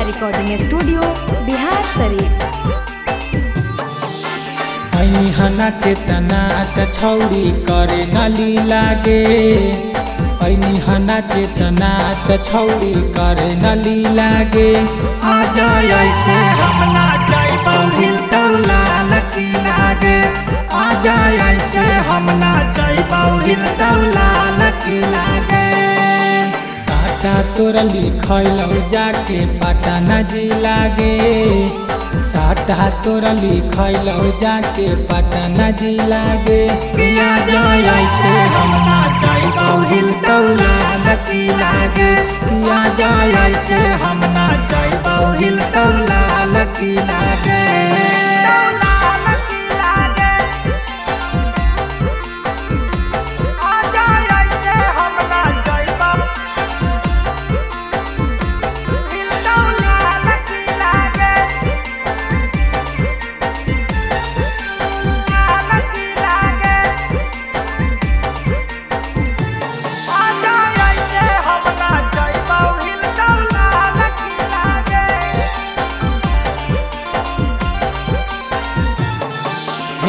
Recording studio Bihar Sharif. हना चेतना छौड़ी करे नली लागे, हना चेतना छौड़ी करे नली लागे। आ जाए ऐसे हम ना जाइबौ हिलटौला लकी लागे, आ जाए ऐसे हम ना जाइबौ हिलटौला लकी लागे। साटा तोरा लिखलौ जाके पटना जी लागे, साटा तोरा लिखलौ जाके पटना जी लागे। पिया जाए ऐसे हम ना जाइबौ हिलटौला लकी लागे, पिया जाए ऐसे हम ना जाइबौ हिलटौला लकी लागे।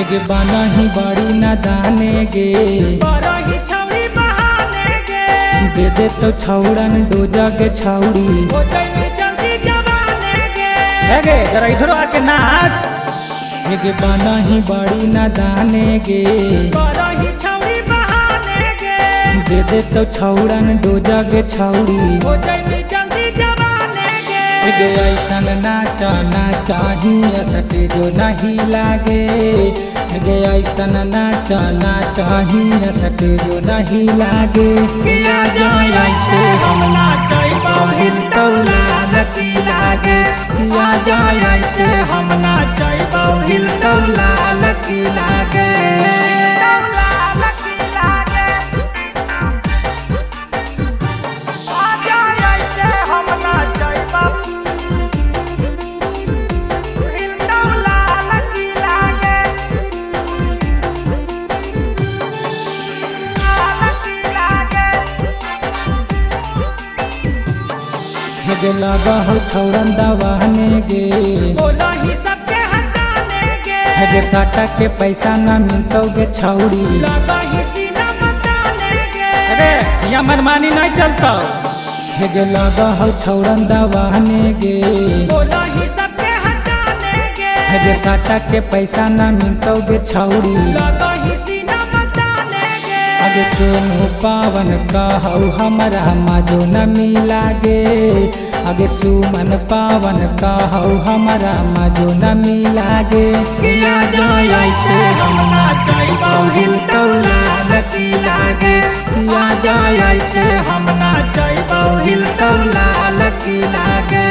गे बना ही बड़ी नादाने गे, बरही छौरी बहाने गे, दे दे तो छौड़न डोजा के छौड़ी। हो जाई जल्दी जवाने गे, गे जरा इधर आके नाच। गे बना ही बड़ी नादाने गे, बरही छौरी बहाने गे, दे दे तो छौड़न डोजा के छौड़ी। हो जाई जल्दी जवाने गे, गे ऐसन नाचा नाचा ही असटे जो नहीं लागे, गे ऐसन नाचा नाचा ही असटे जो नहीं लागे। पिया जाए ऐसे हम ना जाइबौ हिलटौला लकी लागे, पिया जाए ऐसे हम ना जाइबौ हिलटौला लकी लागे। गे लगा हो छौरन दवाने गे, बोला ही सबके हटाने गे, गे साटा के पैसा ना मिलतौ गे छौड़ी। लगा ही सीना बताने गे, अरे यहाँ मनमानी नहीं चलता। गे लगा हो छौरन दवाने गे, बोला ही सबके हटाने गे, गे साटा के पैसा ना मिलतौ गे छौड़ी। लगा ही सीना बताने गे, अगे सोनू पावन कहौ हमरा माजो न मिला गे, अगे सुमन पावन कहौ हमरा माजो न मिला गे। पिया जाए ऐसे हम ना जाइबौ हिलटौला लकी लागे, पिया जाए ऐसे हम ना जाइबौ हिलटौला लकी लागे।